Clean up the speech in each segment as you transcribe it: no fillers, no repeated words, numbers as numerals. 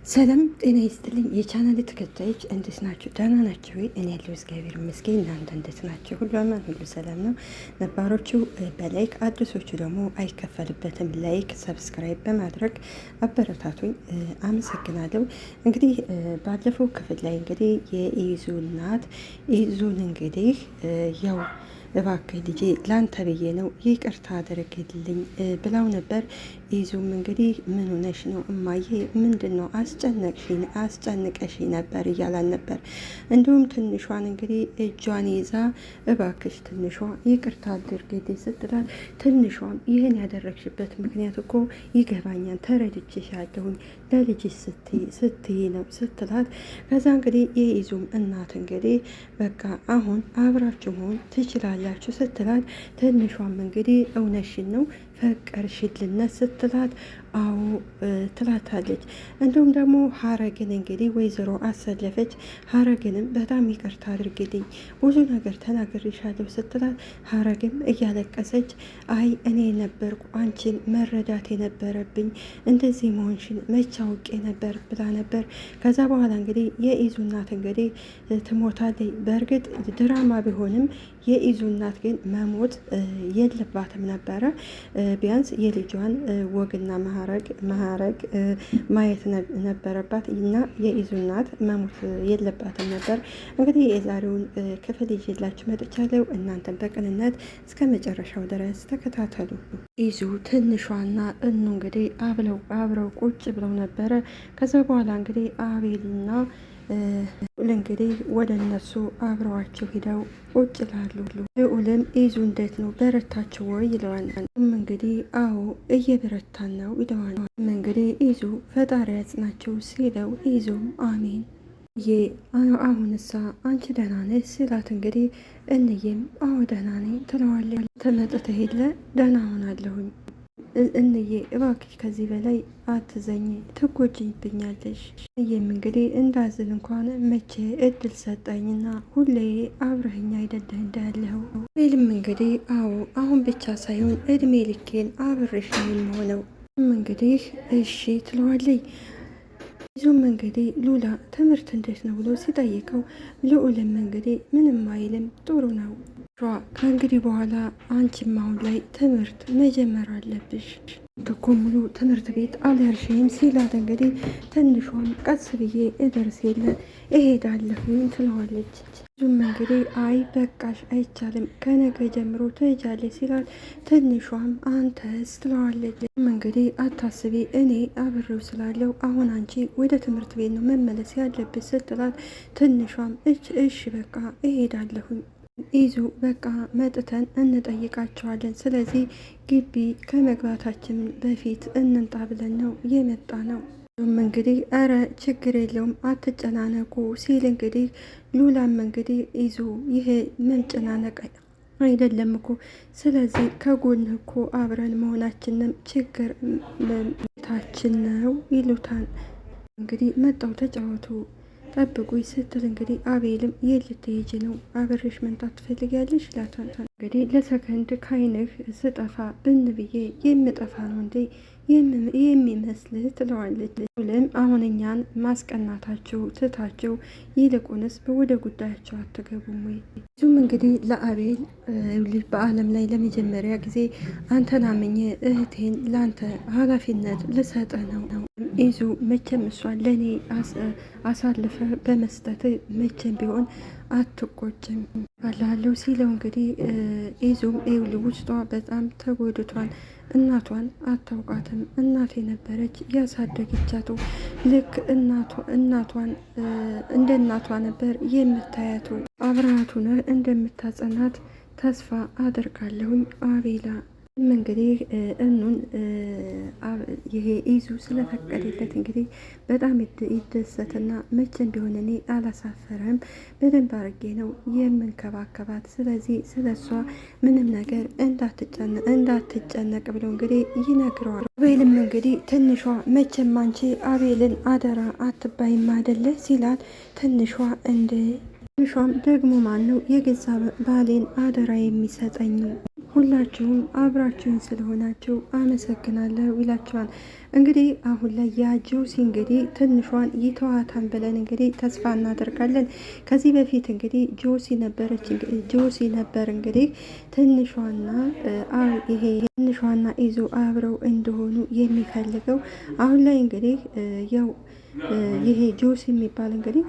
ሰላም ጤና ይስጥልኝ የቻናል ተከታዮች እንዴት ናችሁ? ደህና ናችሁ ወይ? እኔ ያለው እግዚአብሔር ይመስገን። እናንተ እንዴት ናችሁ? ሁሉ አማን፣ ሁሉ ሰላም ነው። ነባሮቹ በላይክ አዲሶቹ ደግሞ አይከፈልበትም። ላይክ ሰብስክራይብ በማድረግ አበረታቱኝ። አመሰግናለሁ። እንግዲህ ባለፈው ክፍል ላይ እንግዲህ የኢዙ እናት ኢዙን እንግዲህ ያው እባክህ ልጄ ላንተ ብዬ ነው ይቅርታ አድርግልኝ ብላው ነበር። ኢዙም እንግዲህ ምን ሆነሽ ነው እማዬ? ምንድን ነው አስጨንቀሽ ነበር እያላን ነበር። እንዲሁም ትንሿን እንግዲህ እጇን ይዛ እባክሽ ትንሿ ይቅርታ አድርግልኝ ስትላል፣ ትንሿም ይህን ያደረግሽበት ምክንያት እኮ ይገባኛል፣ ተረድቼሻለሁኝ ለልጅሽ ስትይ ነው ስትላት፣ ከዛ እንግዲህ የኢዙም እናት እንግዲህ በቃ አሁን አብራችሁ መሆን ትችላላችሁ ስትላት፣ ትንሿም እንግዲህ እውነሽን ነው ፈቀርሽልነት ስትላት አዎ ትላታለች። እንዲሁም ደግሞ ሀረግን እንግዲህ ወይዘሮ አሰለፈች። ሀረግንም በጣም ይቅርታ አድርግልኝ ብዙ ነገር ተናግሬሻለሁ ስትላት፣ ሀረግም እያለቀሰች አይ እኔ ነበርኩ አንቺን መረዳት የነበረብኝ እንደዚህ መሆንሽን መቼ አውቄ ነበር ብላ ነበር። ከዛ በኋላ እንግዲህ የኢዙ እናት እንግዲህ ትሞታለች። በእርግጥ ድራማ ቢሆንም የኢዙ እናት ግን መሞት የለባትም ነበረ። ቢያንስ የልጇን ወግና ማዕረግ ማየት ነበረባት እና የኢዙ እናት መሞት የለባትም ነበር። እንግዲህ የዛሬውን ክፍል ይዤላችሁ መጥቻለሁ። እናንተን በቅንነት እስከ መጨረሻው ድረስ ተከታተሉ። ኢዙ ትንሿና እኑ እንግዲህ አብረው ቁጭ ብለው ነበረ። ከዛ በኋላ እንግዲህ አቤልና እንግዲህ ወደ እነሱ አብረዋቸው ሂደው ቁጭ ላሉ። ልዑልም ኢዙ እንዴት ነው በረታችሁ ወይ ይለዋል። እንግዲህ አዎ እየበረታን ነው ይለዋል። እንግዲህ ኢዙ ፈጣሪ ያጽናቸው ሲለው፣ ኢዙም አሜን አሁንሳ አንቺ ደህና ነሽ ሲላት፣ እንግዲህ እንዬም አዎ ደህና ነኝ ትለዋለች። ተመጥተህ ሄለ ደህና ሆናለሁኝ እንዬ እባክሽ ከዚህ በላይ አትዘኝ ትጎጂብኛለሽ። እንዬም እንግዲህ እንዳዝን እንኳን መቼ እድል ሰጠኝና ሁሌ አብረኸኝ አይደለህ እንዳለኸው። ቤልም እንግዲህ አዎ አሁን ብቻ ሳይሆን እድሜ ልኬን አብሬሽ ነው የምሆነው እንግዲህ እሺ ትለዋለይ። ይዞም እንግዲህ ሉላ ትምህርት እንዴት ነው ብሎ ሲጠይቀው፣ ልዑልም እንግዲህ ምንም አይልም ጥሩ ነው ከእንግዲህ በኋላ አንቺም አሁን ላይ ትምህርት መጀመር አለብሽ እኮ ሙሉ ትምህርት ቤት አልሄድሽም ሲላት፣ እንግዲህ ትንሿም ቀስ ብዬ እደርስ የለ እሄዳለሁኝ ትለዋለች። ዙም እንግዲህ አይ በቃሽ አይቻልም ከነገ ጀምሮ ትሄጃለች ሲላት፣ ትንሿም አንተስ ትለዋለች። እንግዲህ አታስቢ እኔ አብሬው ስላለው አሁን አንቺ ወደ ትምህርት ቤት ነው መመለስ ያለብሽ ስትላት፣ ትንሿም እሺ በቃ እሄዳለሁኝ ኢዙ በቃ መጥተን እንጠይቃቸዋለን። ስለዚህ ግቢ ከመግባታችን በፊት እንንጣ ብለን ነው የመጣ ነው። እንግዲህ እረ ችግር የለውም አትጨናነቁ ሲል እንግዲህ ሉላም እንግዲህ ኢዙ ይሄ መጨናነቅ አይደለም እኮ ስለዚህ ከጎንህ እኮ አብረን መሆናችንም ችግር ታችን ነው ይሉታል። እንግዲህ መጣው ተጫወቱ ጠብቁኝ ስትል እንግዲህ አቤልም የልትሄጂ ነው አብሬሽ መምጣት ትፈልጊያለሽ ይላታል። እንግዲህ ለሰከንድ ካይንህ ስጠፋ ብን ብዬ የምጠፋ ነው እንዴ የሚመስልህ ትለዋለች። ሁሉም አሁን እኛን ማስቀናታችሁ ትታችሁ ይልቁንስ ወደ ጉዳያቸው አትገቡም ወይ? እሱም እንግዲህ ለአቤል በዓለም ላይ ለመጀመሪያ ጊዜ አንተን አምኜ እህቴን ለአንተ ኃላፊነት ልሰጠ ነው። ኢዙ መቼም እሷን ለእኔ አሳልፈ በመስጠት መቼም ቢሆን አትቆጭም አላለው ሲለው፣ እንግዲህ ኢዙም ኤውል ውስጧ በጣም ተጎድቷል። እናቷን አታውቃትም። እናት የነበረች ያሳደገቻቱ ልክ እናቷን እንደ እናቷ ነበር የምታያቱ። አብረሃቱን እንደምታጸናት ተስፋ አደርጋለሁኝ አቤላ እንግዲህ እኑን ይሄ ኢዙ ስለፈቀደለት እንግዲህ በጣም ይደሰትና መቼም ቢሆን እኔ አላሳፈረም በደንብ አድርጌ ነው የምንከባከባት፣ ስለዚህ ስለሷ ምንም ነገር እንዳትጨነቅ ብለው እንግዲህ ይነግረዋል። አቤልም እንግዲህ ትንሿ መቼም አንቺ አቤልን አደራ አትባይም አይደለ ሲላት፣ ትንሿ ትንሿም ደግሞ ማን ነው የገዛ ባሌን አደራ የሚሰጠኝ ሁላችሁም አብራችሁን ስለሆናችሁ አመሰግናለሁ ይላቸዋል። እንግዲህ አሁን ላይ ያ ጆሲ እንግዲህ ትንሿን ይተዋታን ብለን እንግዲህ ተስፋ እናደርጋለን። ከዚህ በፊት እንግዲህ ጆሲ ነበር እንግዲህ ትንሿና ኢዙ አብረው እንደሆኑ የሚፈልገው። አሁን ላይ እንግዲህ ያው ይሄ ጆሲ የሚባል እንግዲህ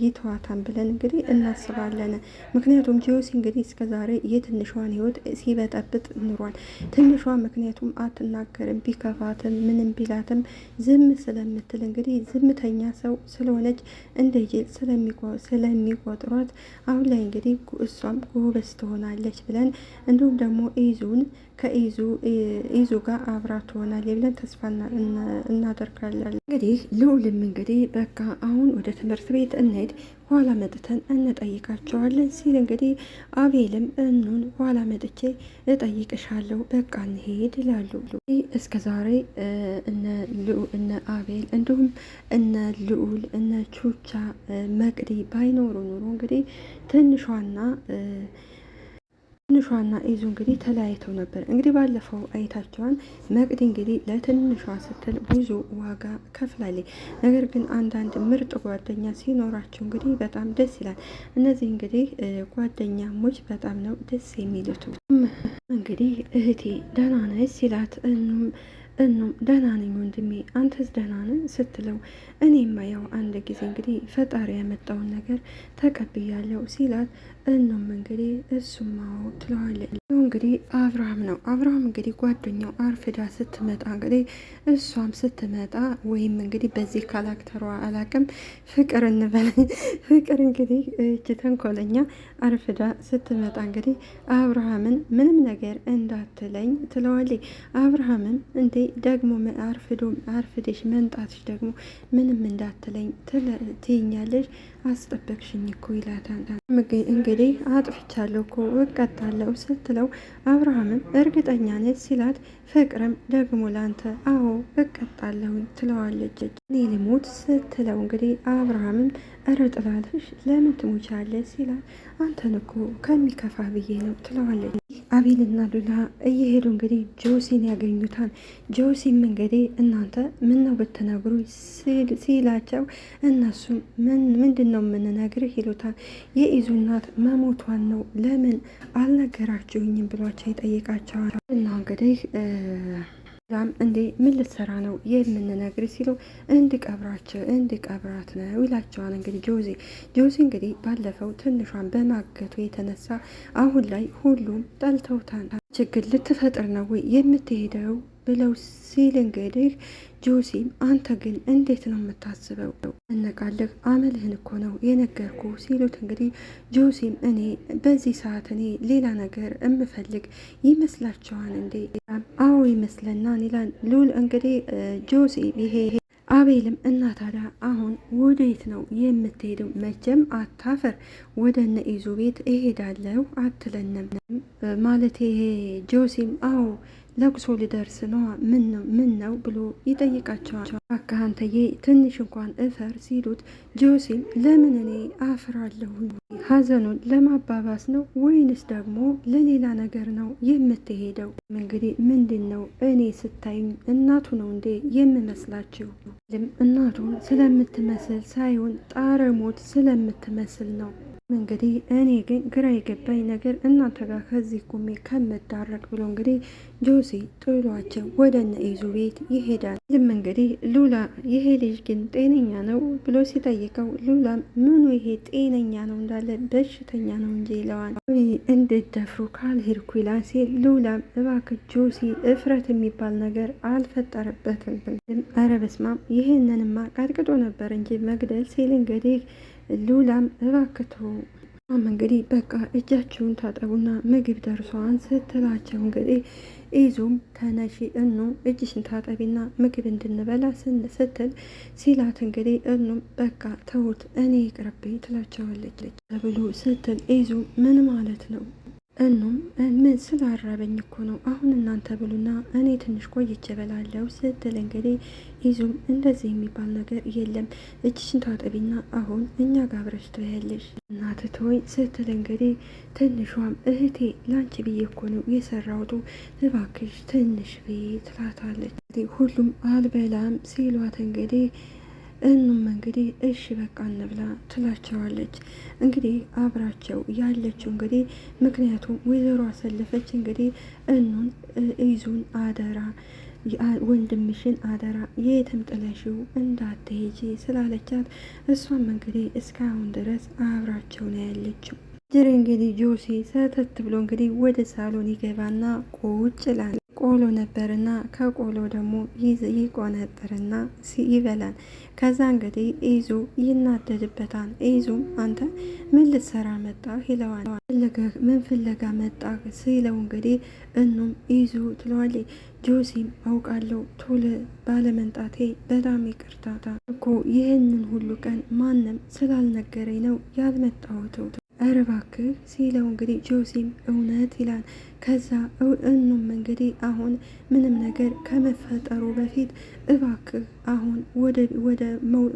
ይተዋታን ብለን እንግዲህ እናስባለን። ምክንያቱም ጆሲ እንግዲህ እስከዛሬ የትንሿን ህይወት ሲበጠብጥ ኑሯል። ትንሿ ምክንያቱም አትናገርም፣ ቢከፋትም ምንም ቢላትም ዝም ስለምትል እንግዲህ ዝምተኛ ሰው ስለሆነች እንደ ጅል ስለሚቆጥሯት አሁን ላይ እንግዲህ እሷም ጎበዝ ትሆናለች ብለን እንዲሁም ደግሞ ከኢዙ ጋር አብራ ትሆናለች ብለን ተስፋ እናደርጋለን። እንግዲህ ልዑልም እንግዲህ በቃ አሁን ወደ ትምህርት ቤት እንሄድ ኋላ መጥተን እንጠይቃቸዋለን ሲል እንግዲህ አቤልም እኑን ኋላ መጥቼ እጠይቅሻለሁ በቃ እንሄድ ይላሉ። እስከ ዛሬ እነ አቤል እንዲሁም እነ ልዑል እነ ቹቻ መቅዲ ባይኖሩ ኑሮ እንግዲህ ትንሿና ኢዙ እንግዲህ ተለያይተው ነበር። እንግዲህ ባለፈው አይታቸዋን መቅዲ እንግዲህ ለትንሿ ስትል ብዙ ዋጋ ከፍላለች። ነገር ግን አንዳንድ ምርጥ ጓደኛ ሲኖራቸው እንግዲህ በጣም ደስ ይላል። እነዚህ እንግዲህ ጓደኛሞች በጣም ነው ደስ የሚሉት። እንግዲህ እህቴ ደህና ነሽ ሲላት እኑም ደህና ነኝ ወንድሜ አንተስ ደህና ነህ ስትለው እኔማ ያው አንድ ጊዜ እንግዲህ ፈጣሪ ያመጣውን ነገር ተቀብያለሁ ሲላት እኑም እንግዲህ እሱማው ትለዋለች። እንግዲህ አብርሃም ነው። አብርሃም እንግዲህ ጓደኛው አርፍዳ ስትመጣ እንግዲህ እሷም ስትመጣ ወይም እንግዲህ በዚህ ካራክተሯ አላቅም ፍቅር እንበል ፍቅር እንግዲህ እጅ ተንኮለኛ አርፍዳ ስትመጣ እንግዲህ አብርሃምን ምንም ነገር እንዳትለኝ ትለዋለች። አብርሃምም እንዴ ደግሞ አርፍደሽ መንጣትሽ ደግሞ ምንም እንዳትለኝ ትይኛለሽ አስጠበቅሽኝ እኮ ይላታል። እንግዲህ አጥፍቻለሁ እኮ እቀጣለሁ ስትለው አብርሃምም እርግጠኛ ነች ሲላት ፍቅርም ደግሞ ላንተ አዎ እቀጣለሁኝ ትለዋለች። እኔ ልሞት ስትለው እንግዲህ አብርሃምም እረ ጥላለሽ ለምን ትሞቻለች ሲላት አንተን እኮ ከሚከፋ ብዬ ነው ትለዋለች። አቤልና ሉላ እየሄዱ እንግዲህ ጆሲን ያገኙታል። ጆሲም እንግዲህ እናንተ ምን ነው ብትነግሩ ሲላቸው እነሱም ምንድን ነው የምንነግርህ ይሉታል። የኢዙ እናት መሞቷን ነው ለምን አልነገራችሁኝም ብሏቸው ይጠይቃቸዋል። እና እንግዲህ እንዴ ምን ልትሰራ ነው የምንነግር ሲሉ እንድቀብራት ነው ይላቸዋል። እንግዲህ ጆሲ እንግዲህ ባለፈው ትንሿን በማገቱ የተነሳ አሁን ላይ ሁሉም ጠልተውታል። ችግር ልትፈጥር ነው ወይ የምትሄደው ብለው ሲል እንግዲህ ጆሲም አንተ ግን እንዴት ነው የምታስበው? እነቃለህ አመልህን እኮ ነው የነገርኩ ሲሉት እንግዲህ ጆሲም እኔ በዚህ ሰዓት እኔ ሌላ ነገር እምፈልግ ይመስላችኋል እንዴ? አዎ ይመስለናል ይላል ሉል። እንግዲህ ጆሲ ይሄ አቤልም እና ታዲያ አሁን ወዴት ነው የምትሄደው? መቼም አታፈር ወደ እነ ኢዙ ቤት እሄዳለሁ አትለንም ማለት ይሄ ጆሲም አዎ ለቅሶ ሊደርስ ነው ምን ነው ብሎ ይጠይቃቸዋል። በቃ አንተዬ ትንሽ እንኳን እፈር ሲሉት ጆሲም ለምን እኔ አፍራለሁ? ሀዘኑን ለማባባስ ነው ወይንስ ደግሞ ለሌላ ነገር ነው የምትሄደው? እንግዲህ ምንድን ነው እኔ ስታዩኝ እናቱ ነው እንዴ የምመስላችሁ? እናቱን ስለምትመስል ሳይሆን ጣረሞት ስለምትመስል ነው። እንግዲህ እኔ ግን ግራ የገባኝ ነገር እናንተ ጋር ከዚህ ቁሜ ከምዳረቅ ብሎ እንግዲህ ጆሲ ጥሏቸው ወደ እነ ኢዙ ቤት ይሄዳል። ዝም እንግዲህ ሉላ ይሄ ልጅ ግን ጤነኛ ነው ብሎ ሲጠይቀው ሉላም ምኑ ይሄ ጤነኛ ነው እንዳለ በሽተኛ ነው እንጂ ይለዋል። እንድደፍሩ ካልሄድኩ ይላል ሲል ሉላም እባክህ ጆሲ እፍረት የሚባል ነገር አልፈጠረበትም። ኧረ በስማም ይሄንንማ ቀጥቅጦ ነበር እንጂ መግደል ሲል እንግዲህ ሉላም እባክቶ እንግዲህ በቃ እጃችሁን ታጠቡና ምግብ ደርሷን ስትላቸው እንግዲህ ኢዙም ተነሺ እኑ እጅሽን ታጠቢና ምግብ እንድንበላ ስትል ሲላት እንግዲህ እኑም በቃ ተውት እኔ ይቅርብኝ ትላቸዋለች ተብሎ ስትል ኢዙ ምን ማለት ነው እኑም ምን ስላራበኝ እኮ ነው፣ አሁን እናንተ ብሉና እኔ ትንሽ ቆይቼ እበላለሁ ስትል እንግዲህ ይዙም እንደዚህ የሚባል ነገር የለም፣ እጅሽን ታጠቢና አሁን እኛ ጋር አብረሽ ትበያለሽ እናትት ሆይ ስትል እንግዲህ ትንሿም እህቴ ላንቺ ብዬ እኮ ነው የሰራውቱ እባክሽ ትንሽ ብዬ ትላታለች። ሁሉም አልበላም ሲሏት እንግዲህ እኑም እንግዲህ እሺ በቃ እንብላ ትላቸዋለች። እንግዲህ አብራቸው ያለችው እንግዲህ ምክንያቱም ወይዘሮ አሰለፈች እንግዲህ እኑን ይዙን አደራ ወንድምሽን አደራ የትም ጥለሽው እንዳትሄጂ ስላለቻት እሷም እንግዲህ እስካሁን ድረስ አብራቸው ነው ያለችው። ጅሬ እንግዲህ ጆሲ ሰተት ብሎ እንግዲህ ወደ ሳሎን ይገባና ቁጭ ይላል። ቆሎ ነበርና ከቆሎ ደግሞ ይቆነጥርና ይበላል። ከዛ እንግዲህ ይዙ ይናደድበታል። ይዙም አንተ ምን ልትሰራ መጣ ይለዋል። ምን ፍለጋ መጣ ሲለው እንግዲህ እኑም ይዙ ትለዋለች። ጆሲም አውቃለሁ ቶሎ ባለመንጣቴ በጣም ይቅርታታ እኮ ይህንን ሁሉ ቀን ማንም ስላልነገረኝ ነው ያልመጣሁት ኧረ እባክህ ሲለው እንግዲህ ጆሲም እውነት ይላል። ከዛ እኑም እንግዲህ አሁን ምንም ነገር ከመፈጠሩ በፊት እባክህ አሁን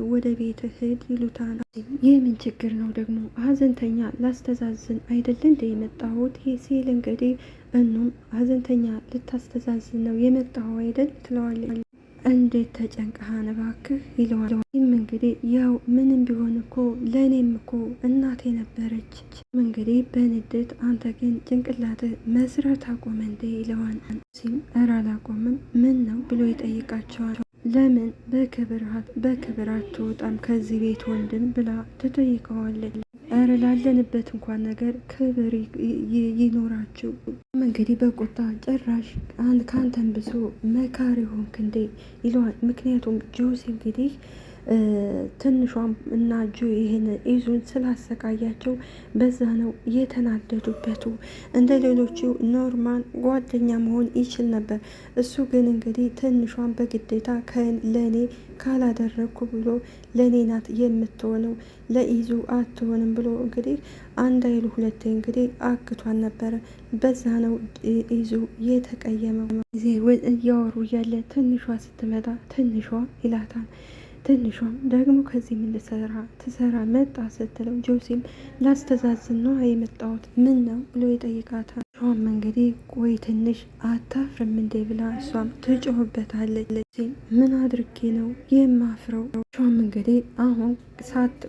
ወደ ቤት ሂድ ይሉታል። ይህ ምን ችግር ነው ደግሞ ሀዘንተኛ ላስተዛዝን አይደል እንደ የመጣሁት ሲል እንግዲህ እኑም ሀዘንተኛ ልታስተዛዝን ነው የመጣሁ አይደል ትለዋለች። እንዴት ተጨንቀሃን እባክህ ይለዋል። ይህም እንግዲህ ያው ምንም ቢሆን እኮ ለእኔም እኮ እናቴ ነበረች። እንግዲህ በንዴት አንተ ግን ጭንቅላት መስራት አቆመ እንዴ ይለዋል። ሲም እረ አላቆምም ምን ነው ብሎ ይጠይቃቸዋል። ለምን በክብር አትወጣም ከዚህ ቤት ወንድም ብላ ትጠይቀዋለች። እረ ላለንበት እንኳን ነገር ክብር ይኖራችሁ። እንግዲህ በቁጣ ጭራሽ ከአንተን ብሶ መካሪ ሆንክ እንዴ ይለዋል። ምክንያቱም ጆሲ እንግዲህ ትንሿም እና ይህን ይዙን ስላሰቃያቸው በዛ ነው የተናደዱበቱ። እንደ ሌሎቹ ኖርማል ጓደኛ መሆን ይችል ነበር። እሱ ግን እንግዲህ ትንሿን በግዴታ ለእኔ ካላደረግኩ ብሎ ለእኔ ናት የምትሆነው ለይዙ አትሆንም ብሎ እንግዲህ አንድ አይሉ ሁለቴ እንግዲህ አግቷን ነበረ። በዛ ነው ይዙ የተቀየመው። ጊዜ እያወሩ እያለ ትንሿ ስትመጣ ትንሿ ይላታል። ትንሿም ደግሞ ከዚህ ምን ትሰራ መጣ ስትለው ጆሲም ላስተዛዝን ነው የመጣሁት ምን ነው ብሎ ይጠይቃታል። ሿም እንግዲህ ቆይ ትንሽ አታፍርም እንዴ ብላ እሷም ትጮህበታለች። ምን አድርጌ ነው የማፍረው? ሿም እንግዲህ አሁን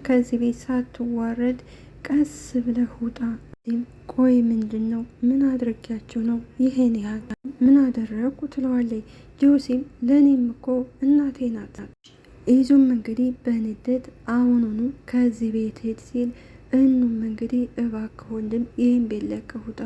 ከዚህ ቤት ሳትዋረድ ቀስ ብለህ ውጣ። ቆይ ምንድን ነው ምን አድርጊያችሁ ነው ይሄን ያህል ምን አደረግኩ ትለዋለች። ጆሲም ለእኔም እኮ እናቴ ናት። ይዙም እንግዲህ በንዴት አሁኑኑ ከዚህ ቤት ሄድ ሲል እኑም እንግዲህ እባክህ ወንድም ይህን ቤት ለቀህ ውጣ።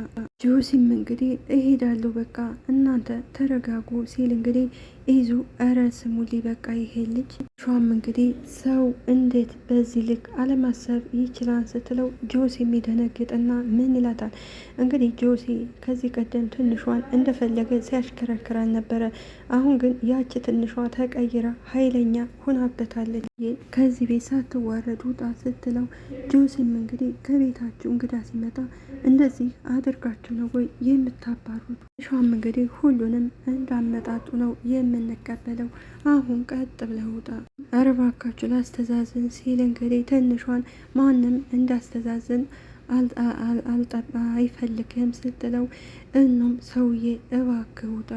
ጆሲም እንግዲህ እሄዳለሁ በቃ እናንተ ተረጋጉ ሲል እንግዲህ ይዙ እረ ስሙልኝ በቃ ይሄ ልጅ ሿም እንግዲህ ሰው እንዴት በዚህ ልክ አለማሰብ ይችላል ስትለው ጆሲ የሚደነግጥና ምን ይላታል። እንግዲህ ጆሲ ከዚህ ቀደም ትንሿን እንደፈለገ ሲያሽከረክራል ነበረ። አሁን ግን ያቺ ትንሿ ተቀይራ ኃይለኛ ሆናበታለች። ከዚህ ቤት ሳትዋረድ ውጣ ስትለው ጆሲም እንግዲህ ከቤታችሁ እንግዳ ሲመጣ እንደዚህ አድርጋችሁ ነው ወይ የምታባሩት? ሿም እንግዲህ ሁሉንም እንዳመጣጡ ነው የምንቀበለው። አሁን ቀጥ ብለው ውጣ። ኧረ እባካችሁ ላስተዛዝን ሲል እንግዲህ ትንሿን ማንም እንዳስተዛዝን አይፈልግም ስትለው እኑም ሰውዬ እባክህ ውጣ።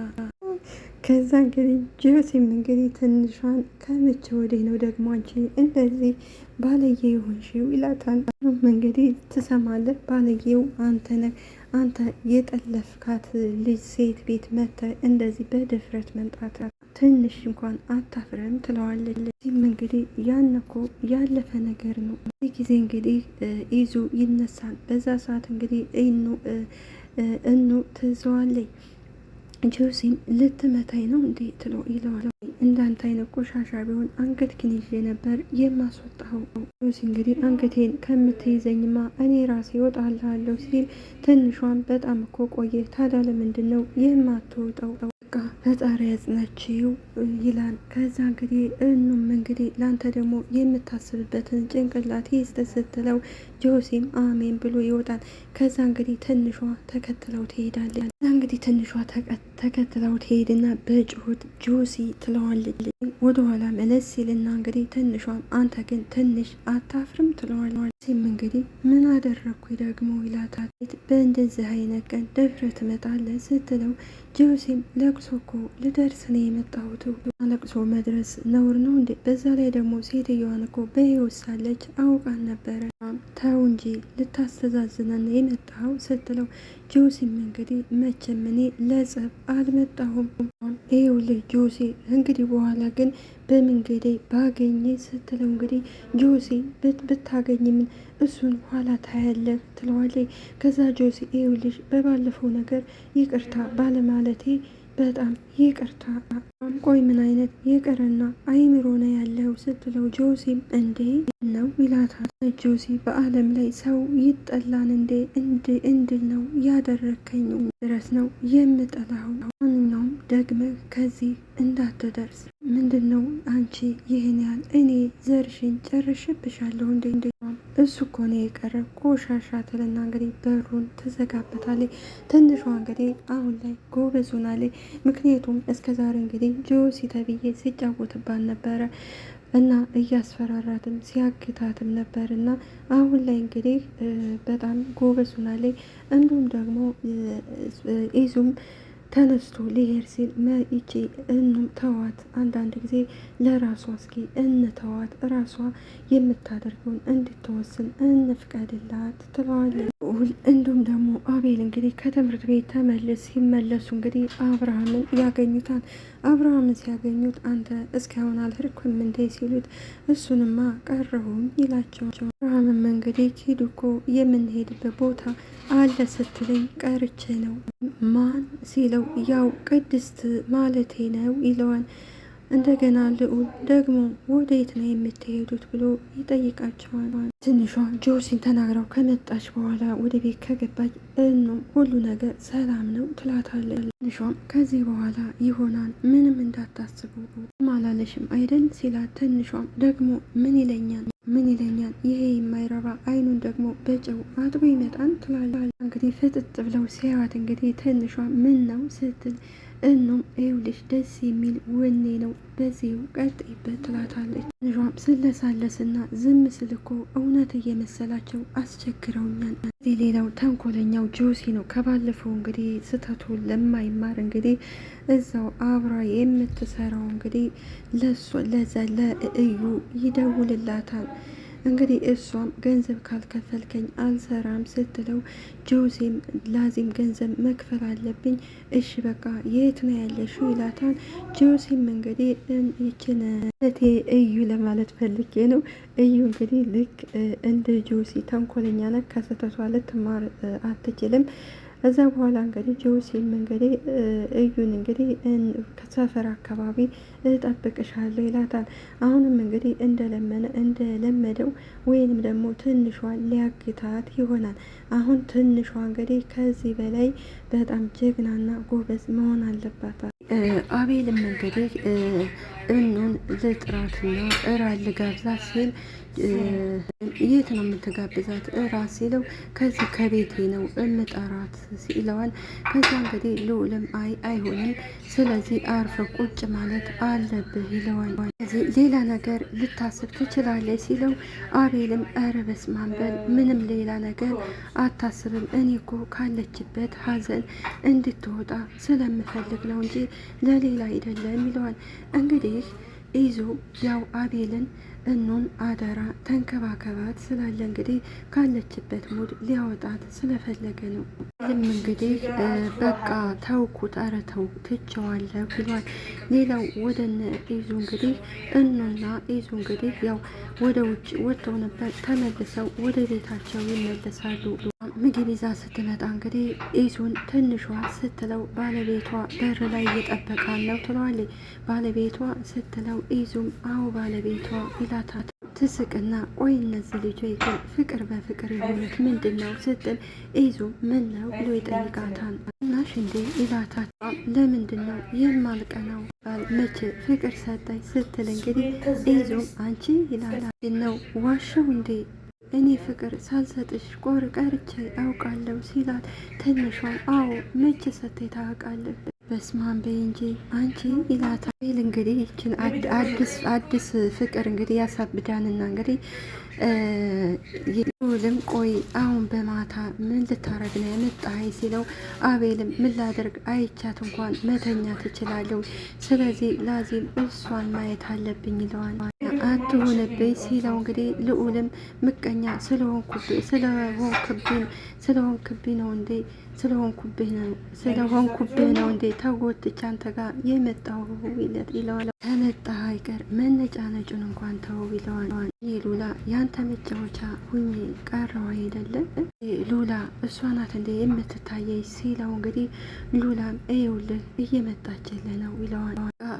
ከዛ እንግዲህ ጆሲም እንግዲህ ትንሿን ከመቼ ወዲህ ነው ደግሞ አንቺ እንደዚህ ባለየ የሆንሽው ይላታል። እንግዲህ ትሰማለህ ባለየው አንተ ነህ፣ አንተ የጠለፍካት ልጅ ሴት ቤት መጥተህ እንደዚህ በድፍረት መምጣት ትንሽ እንኳን አታፍረም ትለዋለች። ይህም እንግዲህ ያነኮ ያለፈ ነገር ነው። በዚህ ጊዜ እንግዲህ ይዙ ይነሳል። በዛ ሰዓት እንግዲህ እኑ ትዘዋለች። ጆሲም ልትመታኝ ነው እንዴ ይለዋል። እንዳንተ አይነት ቆሻሻ ቢሆን አንገትህን ይዤ ነበር የማስወጣው። ጆሲ እንግዲህ አንገቴን ከምትይዘኝማ እኔ ራሴ እወጣልሃለሁ ሲል ትንሿን በጣም እኮ ቆየ ታዲያ ለምንድን ነው የማትወጣው? በቃ ፈጣሪ ያጽናችው ይላል። ከዛ እንግዲህ እኑም እንግዲህ ላንተ ደግሞ የምታስብበትን ጭንቅላት ይስጥ ስትለው ጆሲም አሜን ብሎ ይወጣል። ከዛ እንግዲህ ትንሿ ተከትለው ትሄዳለች። እንግዲህ ትንሿ ተከትለው ትሄድና በጩኸት ጆሲ ትለዋለች። ወደኋላ መለስ ሲልና እንግዲህ ትንሿም አንተ ግን ትንሽ አታፍርም ትለዋለች። ሲም እንግዲህ ምን አደረግኩ ደግሞ ይላታል። በእንደዚህ አይነት ቀን ደፍረት ትመጣለህ ስትለው ጆሲም ለቅሶ እኮ ልደርስ ነው የመጣሁት። ለቅሶ መድረስ ነውር ነው እንዴ? በዛ ላይ ደግሞ ሴትዮዋን እኮ በሕይወት ሳለች አውቃን ነበረ። ተው እንጂ ልታስተዛዝነን የመጣኸው ስትለው ጆሲም እንግዲህ መቼም እኔ ለጸብ አልመጣሁም። ይኸውልህ ጆሲ እንግዲህ በኋላ ግን በመንገዴ ባገኘ ስትለው እንግዲህ ጆሲ ብታገኝ ምን እሱን ኋላ ታያለህ ትለዋለች። ከዛ ጆሲ ይኸውልሽ በባለፈው ነገር ይቅርታ ባለማለቴ በጣም ይቅርታ። ቆይ ምን አይነት ይቅርና አይምሮ ነው ያለው ስትለው ጆሲም እንዴ ነው ይላታል። ጆሲ በአለም ላይ ሰው ይጠላን እንዴ እንድል ነው ያደረከኝ ድረስ ነው የምጠላው። ማንኛውም ደግመህ ከዚህ እንዳትደርስ። ምንድን ነው አንቺ ይህን ያህል እኔ ዘርሽን ጨርሽብሻለሁ እንዴ? እሱ እኮ ነው የቀረ ቆሻሻ ትልና እንግዲህ በሩን ትዘጋበታለች። ትንሿ እንግዲህ አሁን ላይ ጎበዝ ሆናለች። ምክንያቱም እስከዛሬ እንግዲህ ጆሲ ተብዬ ሲጫወትባት ነበረ እና እያስፈራራትም ሲያግታትም ነበር እና አሁን ላይ እንግዲህ በጣም ጎበዝ ሆናለች። እንዲሁም ደግሞ ኢዙም ተነስቶ ሊሄድ ሲል ይቺ እኑም ተዋት፣ አንዳንድ ጊዜ ለራሷ እስኪ እንተዋት፣ ራሷ የምታደርገውን እንድትወስን እንፍቀድላት ትለዋለች። እንዲሁም ደግሞ አቤል እንግዲህ ከትምህርት ቤት ሲመለሱ እንግዲህ አብርሃምን ያገኙታል። አብርሃምን ሲያገኙት አንተ እስካሁን አልሄድክም እንዴ ሲሉት እሱንማ ቀረሁም ይላቸው። አብርሃምም እንግዲህ ሂዱ እኮ የምንሄድበት ቦታ አለ ስትለኝ ቀርቼ ነው ማን ሲለው ያው ቅድስት ማለቴ ነው ይለዋል። እንደገና ልዑል ደግሞ ወዴት ነው የምትሄዱት ብሎ ይጠይቃቸዋል። ትንሿ ጆሲን ተናግረው ከመጣች በኋላ ወደ ቤት ከገባች እኑም ሁሉ ነገር ሰላም ነው ትላታለች። ትንሿም ከዚህ በኋላ ይሆናል ምንም እንዳታስቡ ማላለሽም አይደል ሲላት፣ ትንሿም ደግሞ ምን ይለኛል ይሄ የማይረባ አይኑን ደግሞ በጨው አጥቦ ይመጣን ትላለች። እንግዲህ ፍጥጥ ብለው ሲያዋት እንግዲህ ትንሿ ምን ነው ስትል እኑም ይኸውልሽ ደስ የሚል ወኔ ነው በዚሁ ቀጥይበት ትላታለች። ትንሿም ስለሳለስና ዝም ስል እኮ እውነት እየመሰላቸው አስቸግረውኛል። ሌላው ተንኮለኛው ጆሲ ነው። ከባለፈው እንግዲህ ስህተቱ ለማይማር እንግዲህ እዛው አብራ የምትሰራው እንግዲህ ለዛ ለእዩ ይደውልላታል። እንግዲህ እሷም ገንዘብ ካልከፈልከኝ አልሰራም ስትለው ጆሲም ላዚም ገንዘብ መክፈል አለብኝ፣ እሺ በቃ የት ነው ያለሽው ይላታል። ጆሲም እንግዲህ ይችን እዩ ለማለት ፈልጌ ነው። እዩ እንግዲህ ልክ እንደ ጆሲ ተንኮለኛ ነ ከስህተቷ ልትማር አትችልም። እዛ በኋላ እንግዲህ ጆሲም እንግዲህ እዩን እንግዲህ ከሰፈር አካባቢ እጠብቅሻለሁ ይላታል። አሁንም እንግዲህ እንደለመደው ወይንም ደግሞ ትንሿን ሊያግታት ይሆናል። አሁን ትንሿ እንግዲህ ከዚህ በላይ በጣም ጀግናና ጎበዝ መሆን አለባት። አቤልም እንግዲህ እኑን ልጥራትና እራት ልጋብዛት ሲል የት ነው የምትጋብዛት እራት ሲለው ከዚህ ከቤቴ ነው እምጠራት ይለዋል። ከዛ እንግዲህ ልዑልም አይሆንም፣ ስለዚህ አርፈ ቁጭ ማለት አለብህ ይለዋል። ሌላ ነገር ልታስብ ትችላለች ሲለው አቤልም ኧረ በስመ አብ በል ምንም ሌላ ነገር አታስብም፣ እኔ እኮ ካለችበት ሀዘን እንድትወጣ ስለምፈልግ ነው እንጂ ለሌላ አይደለም ይለዋል። እንግዲህ ይዞ ያው አቤልን እኑን አደራ ተንከባከባት ስላለ እንግዲህ ካለችበት ሙድ ሊያወጣት ስለፈለገ ነው። ልም እንግዲህ በቃ ተውኩት፣ ኧረ ተው ትቸዋለሁ ብሏል። ሌላው ወደነ ይዙ እንግዲህ እኑና ይዙ እንግዲህ ያው ወደ ውጭ ወጥተው ነበር። ተመልሰው ወደ ቤታቸው ይመለሳሉ። ምግብ ይዛ ስትመጣ እንግዲህ ይዙን ትንሿ ስትለው ባለቤቷ በር ላይ እየጠበቃለሁ ትለዋለች። ባለቤቷ ስትለው ይዙም አዎ ባለቤቷ ይላታል። ትስቅና ቆይ እነዚህ ልጆች ግን ፍቅር በፍቅር የሆኑት ምንድን ነው ስትል ይዙ ምን ነው ብሎ ይጠይቃታል። እና ቀናሽ እንዴ ይላታል። ለምንድን ነው የማልቀናው? መቼ ፍቅር ሰጠኝ ስትል እንግዲህ ይዞም አንቺ ይላላ ነው ዋሸው እንዴ እኔ ፍቅር ሳልሰጥሽ ቀርቼ አውቃለሁ ሲላት፣ ትንሿን አዎ መቼ ሰጥተኝ ታውቃለህ? በስማን በይ እንጂ አንቺ ይላታል። እንግዲህ ይችን አዲስ ፍቅር እንግዲህ ያሳብዳንና እንግዲህ ልዑልም ቆይ አሁን በማታ ምን ልታረግ ነው የመጣኸኝ ሲለው፣ አቤልም ምን ላደርግ አይቻት እንኳን መተኛ ትችላለሁ፣ ስለዚህ ላዚም እሷን ማየት አለብኝ ይለዋል። አትሆንብኝ ሲለው እንግዲህ ልዑልም ምቀኛ ስለሆንክብኝ ነው እንዴ ስለሆንኩብህ ነው እንዴ ተጎትቼ አንተ ጋር የመጣሁ ይለዋል። ከመጣ አይቀር መነጫነጩን እንኳን ተው ይለዋል። ሉላ ያንተ መጫወቻ ሁኜ ቀረው አይደለም ሉላ እሷ ናት እንዴ የምትታየኝ ሲለው እንግዲህ ሉላም ይኸውልህ እየመጣችልህ ነው ይለዋል።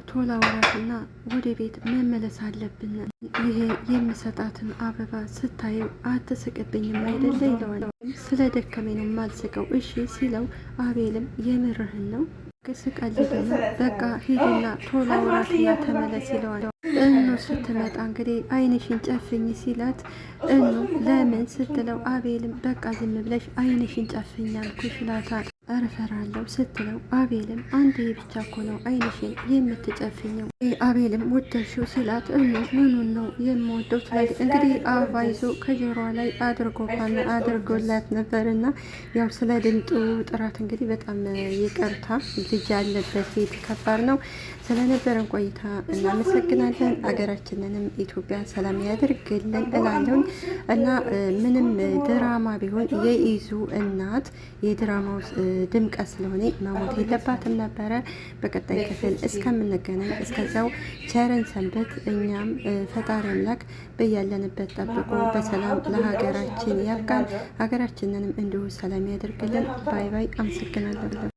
ቶላ ወራትና ወደ ቤት መመለስ አለብን፣ ይሄ የምሰጣትን አበባ ስታየው አትስቅብኝም አይደለ ይለዋል። ስለ ደከመኝ ነው የማልስቀው እሺ ሲለው፣ አቤልም የምርህን ነው ስቀልድ ነው በቃ ሂድና ቶሎ ወራትና ተመለስ ይለዋል። እኑ ስትመጣ እንግዲህ አይንሽን ጨፍኝ ሲላት፣ እኑ ለምን ስትለው፣ አቤልም በቃ ዝም ብለሽ አይንሽን ጨፍኝ አልኩሽ ይላታል። እፈራለሁ ስትለው፣ አቤልም አንዴ ብቻ እኮ ነው አይንሽን የምትጨፍኘው። አቤልም ወደድሽው ሲላት፣ ምኑን ነው የምወደው ትላለች። እንግዲህ አበባ ይዞ ከጆሮዋ ላይ አድርጎላት ነበርና ያው ስለ ድምጡ ጥራት እንግዲህ በጣም ይቅርታ፣ ልጅ ያለበት ቤት ከባድ ነው። ስለነበረን ቆይታ እናመሰግናለን። አገራችንንም ኢትዮጵያ ሰላም ያደርግልን እላለሁኝ እና ምንም ድራማ ቢሆን የኢዙ እናት የድራማው ድምቀት ስለሆነ መሞት የለባትም ነበረ። በቀጣይ ክፍል እስከምንገናኝ እስከዛው ቸርን ሰንበት። እኛም ፈጣሪ አምላክ በያለንበት ጠብቆ በሰላም ለሀገራችን ያብቃን። ሀገራችንንም እንዲሁ ሰላም ያደርግልን። ባይ ባይ። አመሰግናለሁ።